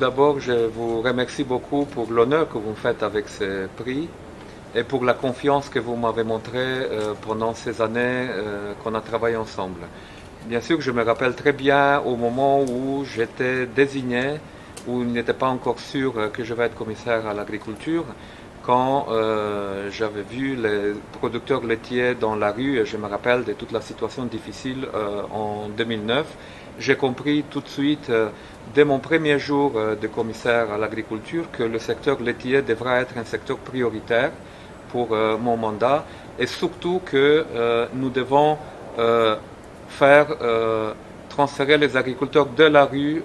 d'abord, je vous remercie beaucoup pour l'honneur que vous me faites avec ce prix et pour la confiance que vous m'avez montrée pendant ces années qu'on a travaillé ensemble. Bien sûr, je me rappelle très bien au moment où j'étais désigné, où il n'était pas encore sûr que je vais être commissaire à l'agriculture, quand j'avais vu les producteurs laitiers dans la rue, et je me rappelle de toute la situation difficile en 2009, j'ai compris tout de suite, dès mon premier jour de commissaire à l'agriculture, que le secteur laitier devra être un secteur prioritaire pour mon mandat, et surtout que nous devons faire transférer les agriculteurs de la rue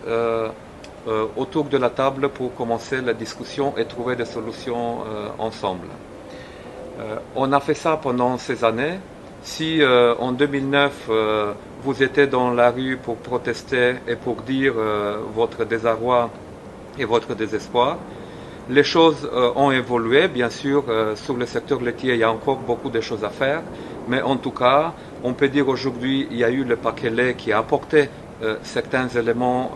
autour de la table pour commencer la discussion et trouver des solutions ensemble. On a fait ça pendant ces années. Si en 2009 vous étiez dans la rue pour protester et pour dire votre désarroi et votre désespoir, les choses ont évolué. Bien sûr, sur le secteur laitier, il y a encore beaucoup de choses à faire, mais en tout cas, on peut dire aujourd'hui, il y a eu le paquet lait qui a apporté certains éléments,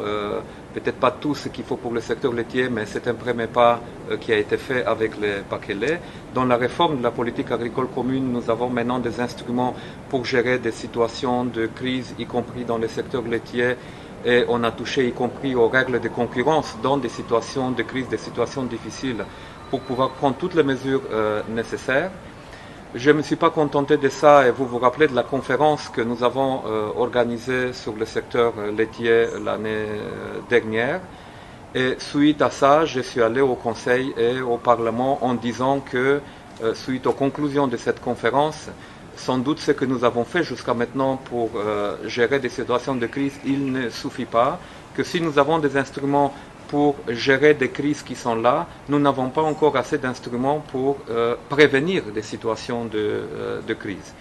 peut-être pas tout ce qu'il faut pour le secteur laitier, mais c'est un premier pas qui a été fait avec le paquet lait. Dans la réforme de la politique agricole commune, nous avons maintenant des instruments pour gérer des situations de crise, y compris dans le secteur laitier, et on a touché y compris aux règles de concurrence dans des situations de crise, des situations difficiles, pour pouvoir prendre toutes les mesures nécessaires. Je ne me suis pas contenté de ça, et vous vous rappelez de la conférence que nous avons organisée sur le secteur laitier l'année dernière. Et suite à ça, je suis allé au Conseil et au Parlement en disant que, suite aux conclusions de cette conférence, sans doute ce que nous avons fait jusqu'à maintenant pour gérer des situations de crise, il ne suffit pas, que si nous avons des instruments pour gérer des crises qui sont là, nous n'avons pas encore assez d'instruments pour prévenir des situations de crise.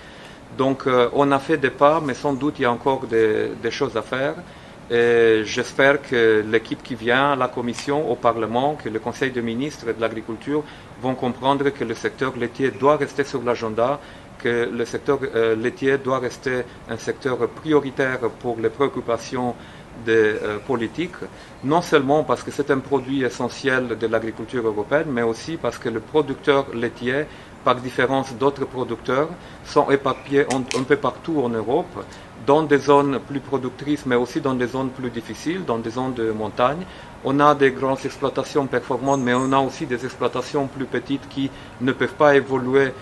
Donc on a fait des pas, mais sans doute il y a encore des choses à faire. Et j'espère que l'équipe qui vient, la Commission, au Parlement, que le Conseil des ministres de l'Agriculture vont comprendre que le secteur laitier doit rester sur l'agenda, que le secteur laitier doit rester un secteur prioritaire pour les préoccupations des politiques, non seulement parce que c'est un produit essentiel de l'agriculture européenne, mais aussi parce que les producteurs laitiers, par différence d'autres producteurs, sont éparpillés un peu partout en Europe, dans des zones plus productrices, mais aussi dans des zones plus difficiles, dans des zones de montagne. On a des grandes exploitations performantes, mais on a aussi des exploitations plus petites qui ne peuvent pas évoluer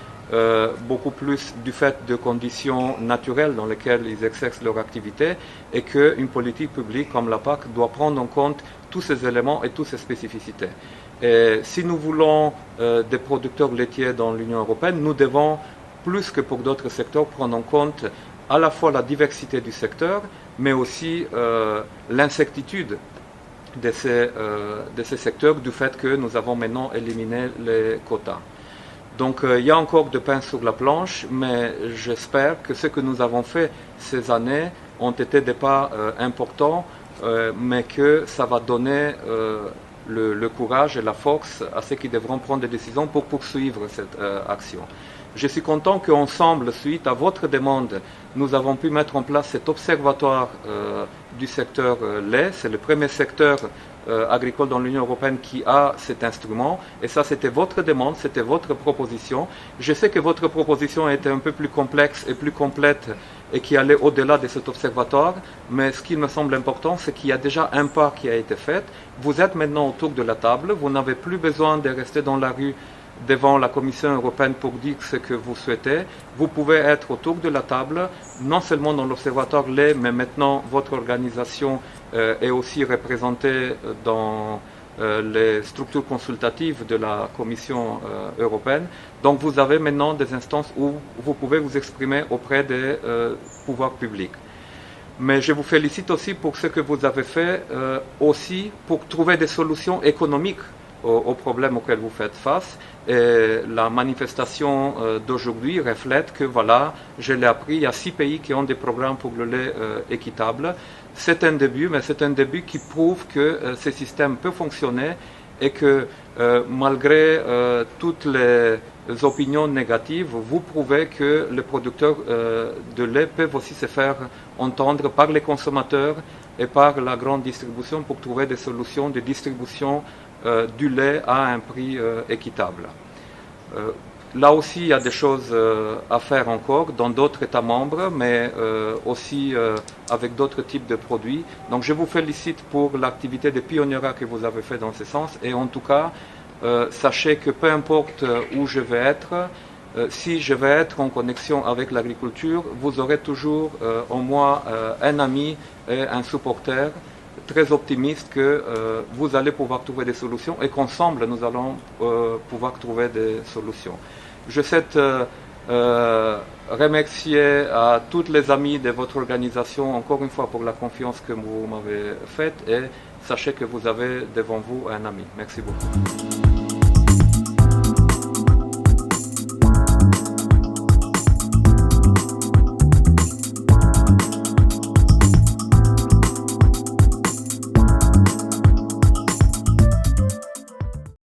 beaucoup plus du fait de conditions naturelles dans lesquelles ils exercent leur activité, et qu'une politique publique comme la PAC doit prendre en compte tous ces éléments et toutes ces spécificités. Et si nous voulons des producteurs laitiers dans l'Union européenne, nous devons, plus que pour d'autres secteurs, prendre en compte à la fois la diversité du secteur, mais aussi l'incertitude de ces secteurs du fait que nous avons maintenant éliminé les quotas. Donc il y a encore de pain sur la planche, mais j'espère que ce que nous avons fait ces années ont été des pas importants, mais que ça va donner le courage et la force à ceux qui devront prendre des décisions pour poursuivre cette action. Je suis content qu'ensemble, suite à votre demande, nous avons pu mettre en place cet observatoire du secteur lait. C'est le premier secteur agricole dans l'Union européenne qui a cet instrument. Et ça, c'était votre demande, c'était votre proposition. Je sais que votre proposition était un peu plus complexe et plus complète et qui allait au-delà de cet observatoire. Mais ce qui me semble important, c'est qu'il y a déjà un pas qui a été fait. Vous êtes maintenant autour de la table. Vous n'avez plus besoin de rester dans la rue devant la Commission européenne pour dire ce que vous souhaitez. Vous pouvez être autour de la table, non seulement dans l'Observatoire lait, mais maintenant votre organisation est aussi représentée dans les structures consultatives de la Commission européenne. Donc vous avez maintenant des instances où vous pouvez vous exprimer auprès des pouvoirs publics. Mais je vous félicite aussi pour ce que vous avez fait aussi pour trouver des solutions économiques aux problèmes auxquels vous faites face. Et la manifestation d'aujourd'hui reflète que, voilà, je l'ai appris, il y a 6 pays qui ont des programmes pour le lait équitable. C'est un début, mais c'est un début qui prouve que ce système peut fonctionner et que malgré toutes les opinions négatives, vous prouvez que les producteurs de lait peuvent aussi se faire entendre par les consommateurs et par la grande distribution pour trouver des solutions de distribution du lait à un prix équitable. Là aussi, il y a des choses à faire encore dans d'autres États membres, mais aussi avec d'autres types de produits. Donc je vous félicite pour l'activité de pionnière que vous avez fait dans ce sens. Et en tout cas, sachez que peu importe où je vais être, si je vais être en connexion avec l'agriculture, vous aurez toujours en moi un ami et un supporter très optimiste que vous allez pouvoir trouver des solutions et qu'ensemble nous allons pouvoir trouver des solutions. Je souhaite remercier à tous les amis de votre organisation encore une fois pour la confiance que vous m'avez faite et sachez que vous avez devant vous un ami. Merci beaucoup.